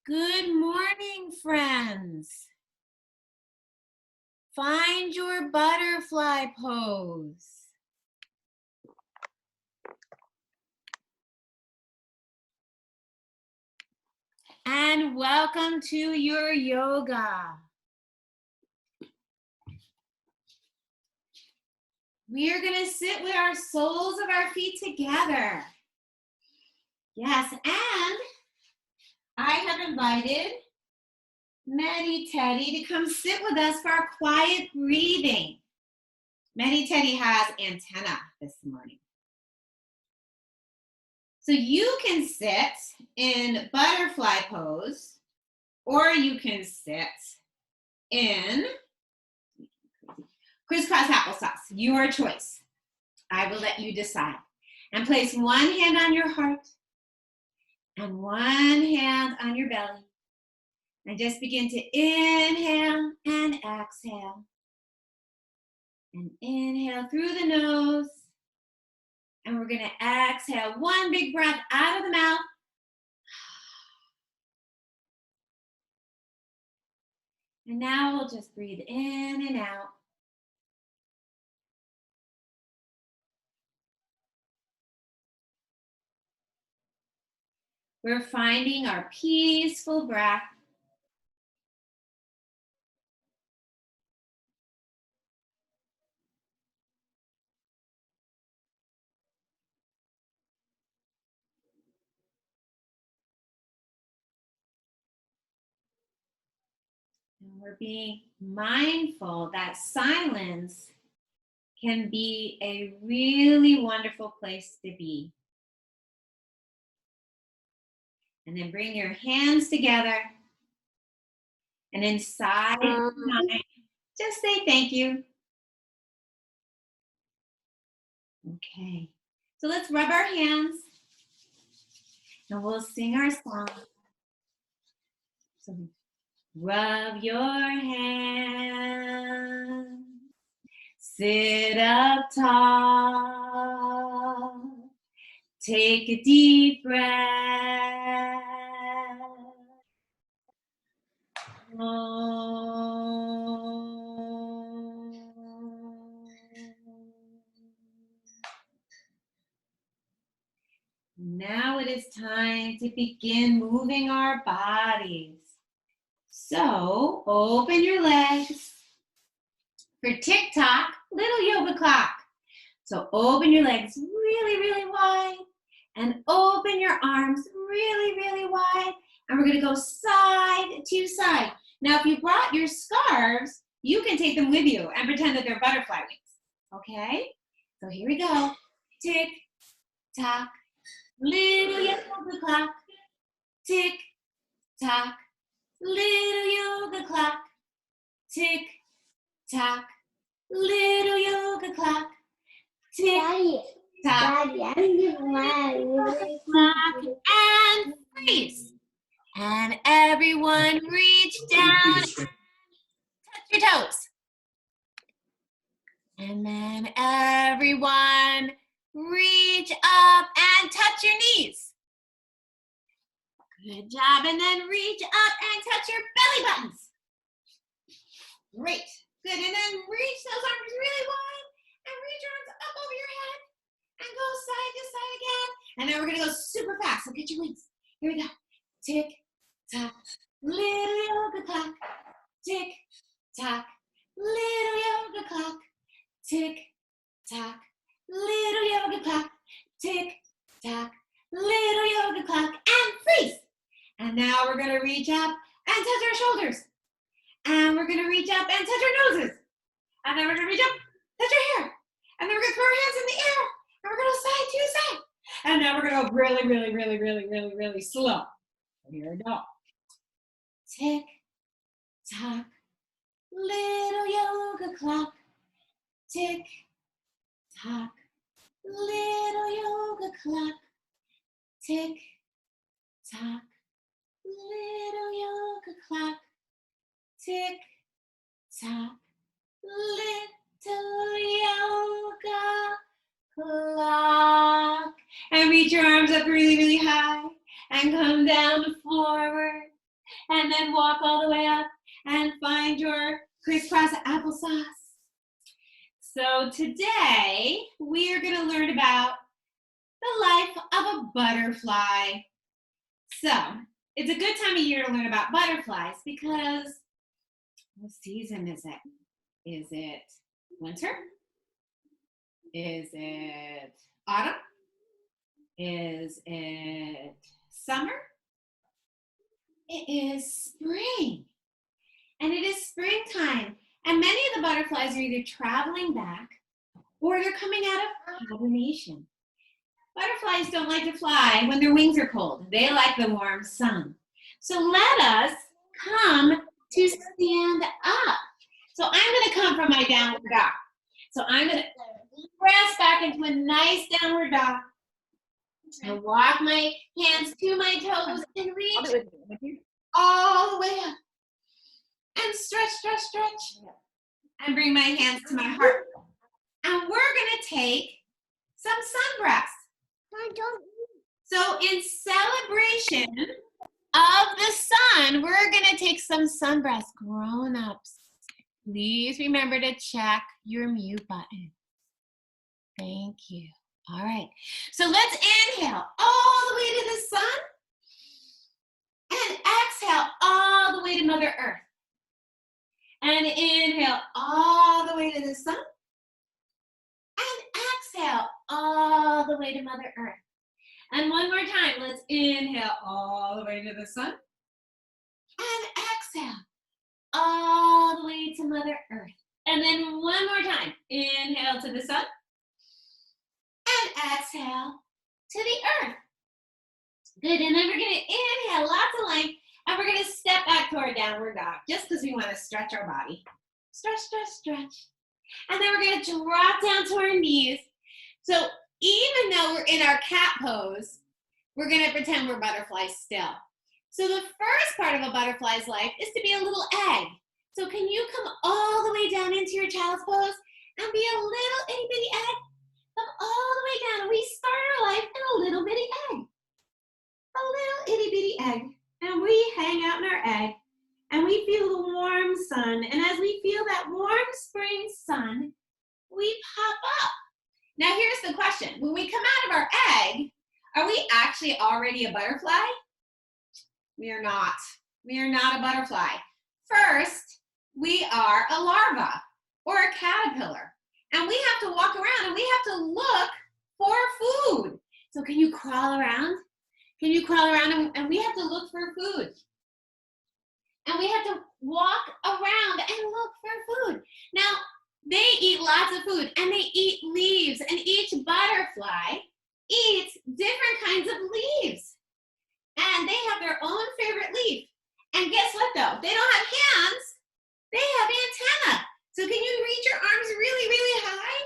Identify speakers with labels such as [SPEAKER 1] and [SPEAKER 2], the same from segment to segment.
[SPEAKER 1] Good morning, friends. Find your butterfly pose. And welcome to your yoga. We are going to sit with our soles of our feet together. Yes, and I have invited Maddie Teddy to come sit with us for our quiet breathing. Maddie Teddy has antenna this morning. So you can sit in butterfly pose, or you can sit in crisscross applesauce, your choice. I will let you decide. And place one hand on your heart and one hand on your belly. And just begin to inhale and exhale. And inhale through the nose. And we're gonna exhale one big breath out of the mouth. And now we'll just breathe in and out. We're finding our peaceful breath. And we're being mindful that silence can be a really wonderful place to be. And then bring your hands together. And inside, just say thank you. Okay. So let's rub our hands. And we'll sing our song. So rub your hands. Sit up tall. Take a deep breath. Now it is time to begin moving our bodies. So open your legs for tick-tock, little yoga clock. So open your legs really, really wide and open your arms really, really wide. And we're gonna go side to side. Now, if you brought your scarves, you can take them with you and pretend that they're butterfly wings, okay? So here we go. Tick, tock, little yoga clock. Tick, tock, little yoga clock. Tick, tock, little yoga clock. Tick, tock, clock, and freeze. And everyone reach down and touch your toes. And then everyone reach up and touch your knees. Good job. And then reach up and touch your belly buttons. Great. Good. And then reach those arms really wide and reach your arms up over your head and go side to side again. And then we're going to go super fast. So get your wings. Here we go. Tick, tock, little yoga clock. Tick, tock, little yoga clock. Tick, tock, little yoga clock. Tick, tock, little yoga clock. And freeze. And now we're going to reach up and touch our shoulders. And we're going to reach up and touch our noses. And then we're going to reach up, touch our hair. And then we're going to throw our hands in the air. And we're going to go side to side. And now we're going to go really, really, really, really, really, really slow. Here we go. Tick, tock, little yoga clock. Tick, tock, little yoga clock. Tick, tock, little yoga clock. Tick, tock, little yoga clock. And reach your arms up really, really high. and come down forward and then walk all the way up and find your crisscross applesauce. So today we are going to learn about the life of a butterfly. So it's a good time of year to learn about butterflies because what season is it? Is it winter? Is it autumn? Is it summer? It is spring. And it is springtime. And many of the butterflies are either traveling back or they're coming out of hibernation. Butterflies don't like to fly when their wings are cold. They like the warm sun. So let us come to stand up. So I'm going to come from my downward dog. So I'm going to press back into a nice downward dog and walk my hands to my toes and reach all the way up. And stretch, stretch, stretch. And bring my hands to my heart. And we're going to take some sun breaths. So in celebration of the sun, we're going to take some sun breaths. Grown-ups, please remember to check your mute button. Thank you. All right. So let's inhale all the way to the sun. And exhale all the way to Mother Earth. And inhale all the way to the sun. And exhale all the way to Mother Earth. And one more time, let's inhale all the way to the sun. And exhale all the way to Mother Earth. And then one more time, inhale to the sun. And exhale to the earth. Good, and then we're gonna inhale lots of length. And we're going to step back to our downward dog just because we want to stretch our body. Stretch, stretch, stretch. And then we're going to drop down to our knees. So even though we're in our cat pose, we're going to pretend we're butterflies still. So the first part of a butterfly's life is to be a little egg. So can you come all the way down into your child's pose and be a little itty bitty egg? Come all the way down. And we start our life in a little bitty egg. A little itty bitty egg. And we hang out in our egg, and we feel the warm sun. And as we feel that warm spring sun, we pop up. Now here's the question. When we come out of our egg, are we actually already a butterfly? We are not. We are not a butterfly. First, we are a larva or a caterpillar. And we have to walk around, and we have to look for food. So can you crawl around? Can you crawl around and we have to look for food. And we have to walk around and look for food. Now, they eat lots of food and they eat leaves and each butterfly eats different kinds of leaves. And they have their own favorite leaf. And guess what though? They don't have hands, they have antennae. So can you reach your arms really, really high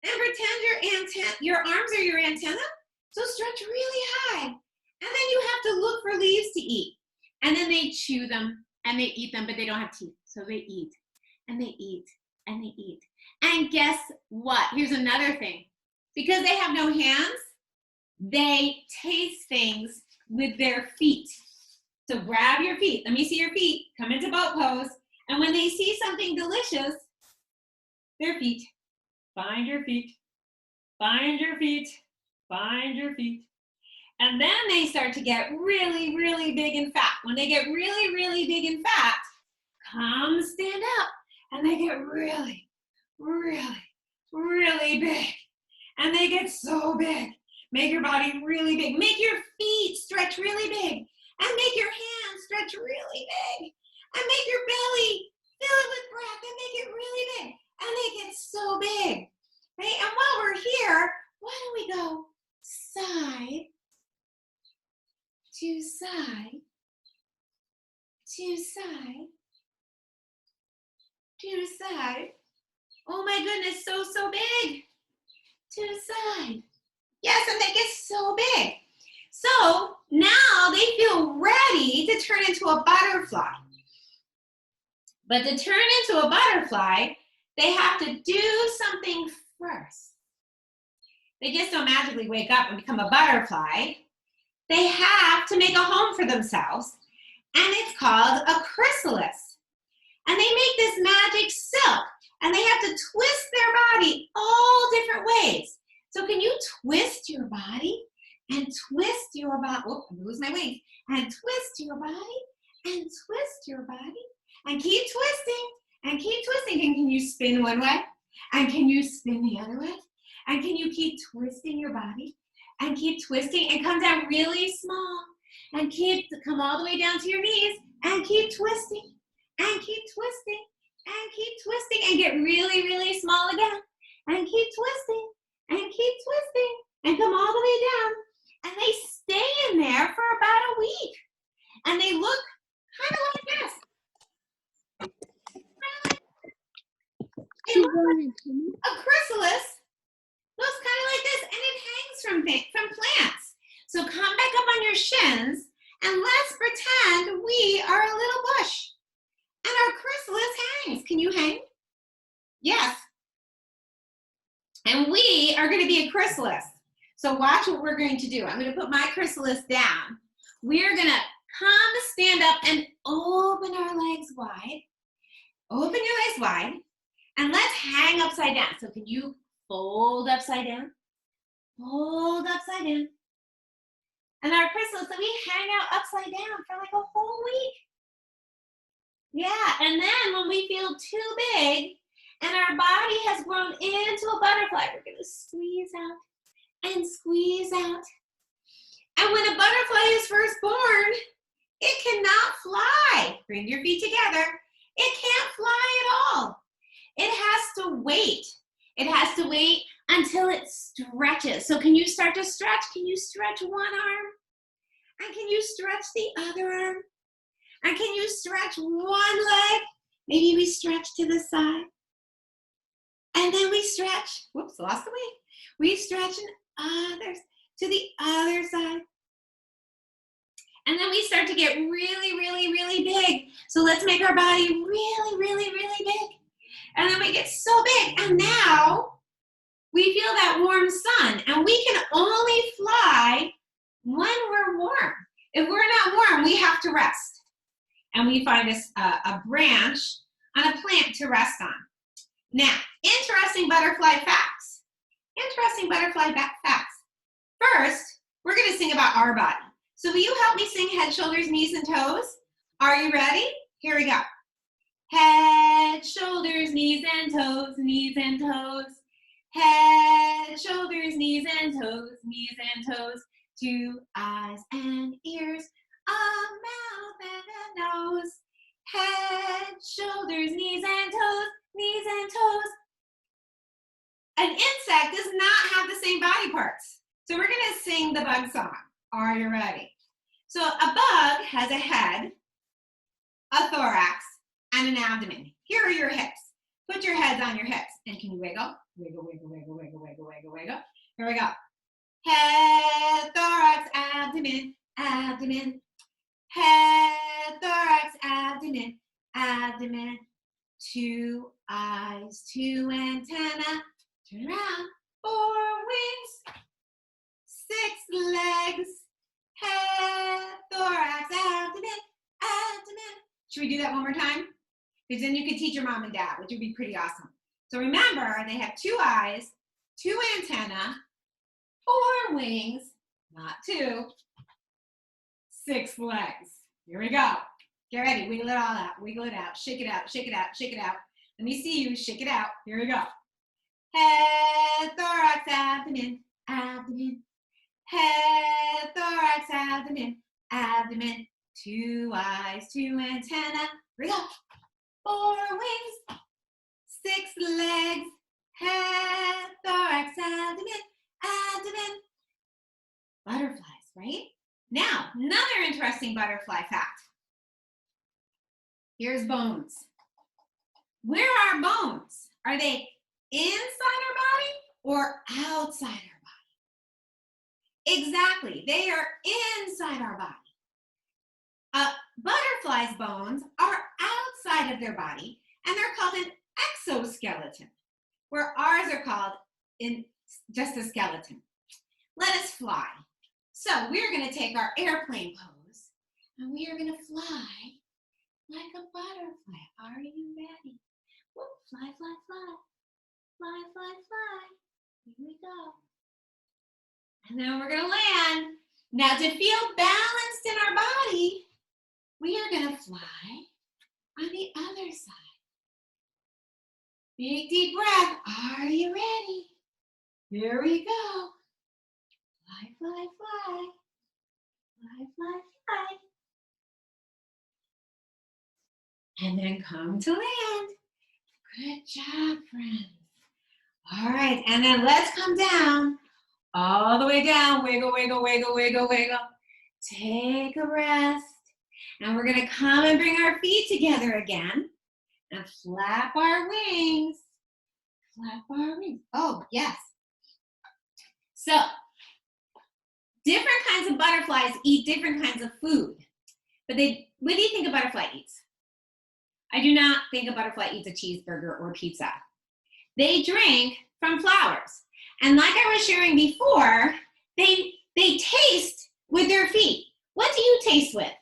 [SPEAKER 1] and pretend your arms are your antenna? So stretch really high. And then you have to look for leaves to eat. And then they chew them and they eat them, but they don't have teeth. So they eat and they eat and they eat. And guess what? Here's another thing. Because they have no hands, they taste things with their feet. So grab your feet. Let me see your feet. Come into boat pose. And when they see something delicious, their feet. Find your feet. Find your feet. Find your feet. And then they start to get really, really big and fat. When they get really, really big and fat, come stand up. And they get really, really, really big. And they get so big. Make your body really big. Make your feet stretch really big. And make your hands stretch really big. And make your belly fill it with breath and make it really big. And they get so big. Right? And while we're here, why don't we go side to side, to side, to side. Oh my goodness, so big. To the side. Yes, and they get so big. So now they feel ready to turn into a butterfly. But to turn into a butterfly, they have to do something first. They just don't magically wake up and become a butterfly. they have to make a home for themselves, and it's called a chrysalis. And they make this magic silk, and they have to twist their body all different ways. So can you twist your body and twist your body? Oh, I'm gonna lose my wings. And twist your body and twist your body and keep twisting and keep twisting. And can you spin one way? And can you spin the other way? And can you keep twisting your body and keep twisting and come down really small and come all the way down to your knees and keep twisting and keep twisting and keep twisting and get really, really small again and keep twisting and keep twisting and come all the way down. And they stay in there for about a week. And they look kind of like this. They look like a chrysalis. Looks kind of like this, and it hangs from plants. So come back up on your shins, and let's pretend we are a little bush. And our chrysalis hangs. Can you hang? Yes. And we are going to be a chrysalis. So watch what we're going to do. I'm going to put my chrysalis down. We're going to come stand up and open our legs wide. Open your legs wide. And let's hang upside down. So can you fold upside down? Fold upside down. And our chrysalis, so we hang out upside down for like a whole week. Yeah, and then when we feel too big and our body has grown into a butterfly, we're going to squeeze out and squeeze out. And when a butterfly is first born, it cannot fly. Bring your feet together. It can't fly at all. It has to wait. It has to wait until it stretches. So can you start to stretch? Can you stretch one arm? And can you stretch the other arm? And can you stretch one leg? Maybe we stretch to the side. And then we stretch. Whoops, lost the weight. We stretch others to the other side. And then we start to get really, really, really big. So let's make our body really, really, really big. And then we get so big. And now we feel that warm sun. And we can only fly when we're warm. If we're not warm, we have to rest. And we find a branch on a plant to rest on. Now, interesting butterfly facts. Interesting butterfly facts. First, we're going to sing about our body. So will you help me sing head, shoulders, knees, and toes? Are you ready? Here we go. Head, shoulders, knees, and toes, knees and toes. Head, shoulders, knees, and toes, knees and toes. 2 eyes and ears, a mouth and a nose. Head, shoulders, knees, and toes, knees and toes. An insect does not have the same body parts. So we're going to sing the bug song. Are you ready? So a bug has a head, a thorax, and an abdomen. Here are your hips. Put your heads on your hips. And can you wiggle? Wiggle, wiggle, wiggle, wiggle, wiggle, wiggle, wiggle. Here we go. Head, thorax, abdomen, abdomen. Head, thorax, abdomen, abdomen. 2 eyes, 2 antennae. Turn around. 4 wings. 6 legs. Head, thorax, abdomen, abdomen. Should we do that one more time? Because then you could teach your mom and dad, which would be pretty awesome. So remember, they have 2 eyes, 2 antennae, 4 wings, not 2, 6 legs. Here we go. Get ready. Wiggle it all out. Wiggle it out. Shake it out. Shake it out. Shake it out. Let me see you. Shake it out. Here we go. Head, thorax, abdomen, abdomen. Head, thorax, abdomen, abdomen. 2 eyes, 2 antennae. Here we go. 4 wings, 6 legs. Head, thorax, abdomen, abdomen. Butterflies, right? Now, another interesting butterfly fact. Here's bones. Where are bones? Are they inside our body or outside our body? Exactly, they are inside our body. Butterflies' bones are outside of their body, and they're called an exoskeleton, where ours are called in just a skeleton. Let us fly. So we're gonna take our airplane pose and we are gonna fly like a butterfly. Are you ready? Whoop, fly, fly, fly. Fly, fly, fly. Here we go. And then we're gonna land. Now to feel balanced in our body, we are gonna fly on the other side. Big deep breath. Are you ready? Here we go. Fly, fly, fly. Fly, fly, fly. And then come to land. Good job, friends. All right, and then let's come down. All the way down. Wiggle, wiggle, wiggle, wiggle, wiggle. Take a rest. And we're gonna come and bring our feet together again and flap our wings. Flap our wings. Oh, yes. So, different kinds of butterflies eat different kinds of food. But what do you think a butterfly eats? I do not think a butterfly eats a cheeseburger or pizza. They drink from flowers. And like I was sharing before, they taste with their feet. What do you taste with?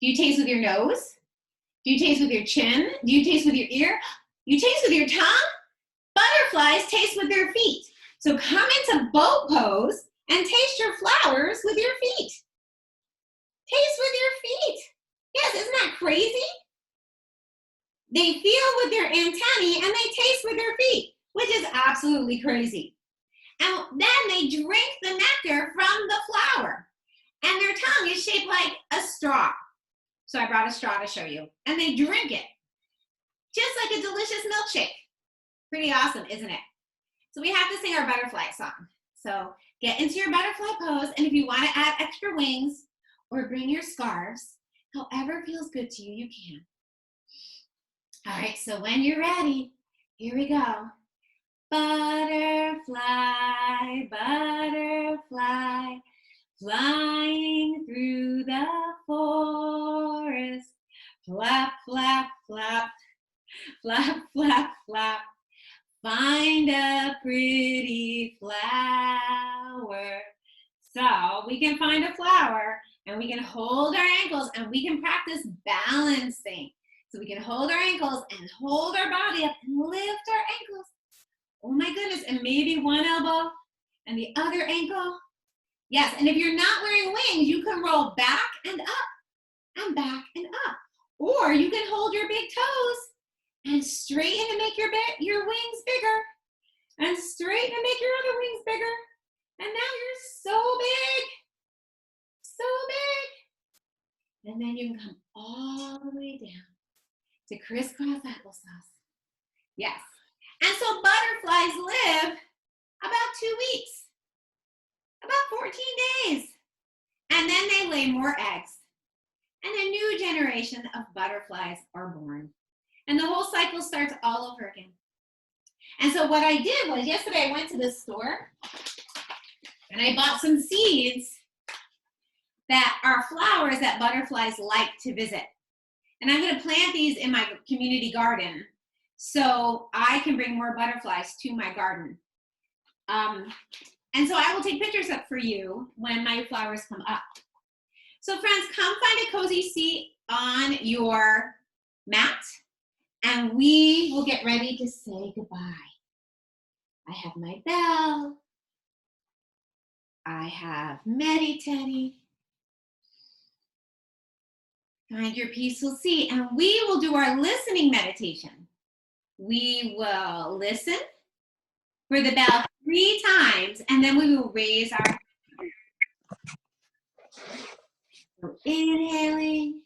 [SPEAKER 1] Do you taste with your nose? Do you taste with your chin? Do you taste with your ear? You taste with your tongue? Butterflies taste with their feet. So come into boat pose and taste your flowers with your feet. Taste with your feet. Yes, isn't that crazy? They feel with their antennae and they taste with their feet, which is absolutely crazy. And then they drink the nectar from the flower. And their tongue is shaped like a straw. So I brought a straw to show you. And they drink it, just like a delicious milkshake. Pretty awesome, isn't it? So we have to sing our butterfly song. So get into your butterfly pose, and if you want to add extra wings or bring your scarves, however feels good to you, you can. All right, so when you're ready, here we go. Butterfly, butterfly, flying through the forest. Flap, flap, flap, flap, flap, flap. Find a pretty flower. So we can find a flower and we can hold our ankles and we can practice balancing. So we can hold our ankles and hold our body up and lift our ankles. Oh my goodness, and maybe one elbow and the other ankle. Yes, and if you're not wearing wings, you can roll back and up and back and up. Or you can hold your big toes and straighten and make your wings bigger. And straighten and make your other wings bigger. And now you're so big. So big. And then you can come all the way down to crisscross applesauce. Yes. And so butterflies live about 2 weeks. About 14 days. And then they lay more eggs. And a new generation of butterflies are born. And the whole cycle starts all over again. And so what I did was yesterday I went to the store and I bought some seeds that are flowers that butterflies like to visit. And I'm going to plant these in my community garden so I can bring more butterflies to my garden. And so I will take pictures up for you when my flowers come up. So friends, come find a cozy seat on your mat and we will get ready to say goodbye. I have my bell. I have Medi Teddy. Find your peaceful seat and we will do our listening meditation. We will listen for the bell 3 times and then we will raise our so inhaling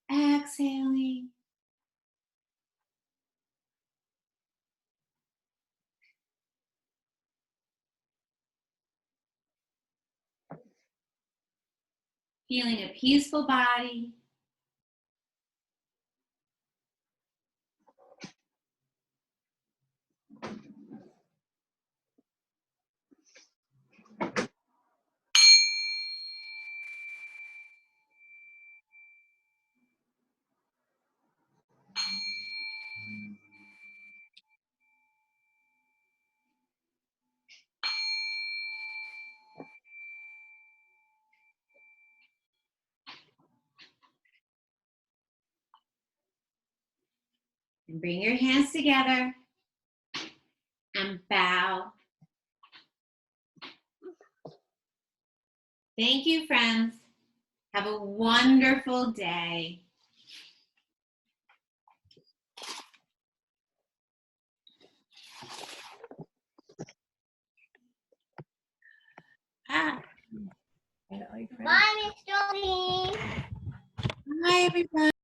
[SPEAKER 1] and exhaling. Feeling a peaceful body. And bring your hands together and bow. Thank you, friends. Have a wonderful day.
[SPEAKER 2] Bye,
[SPEAKER 1] Bye, everybody.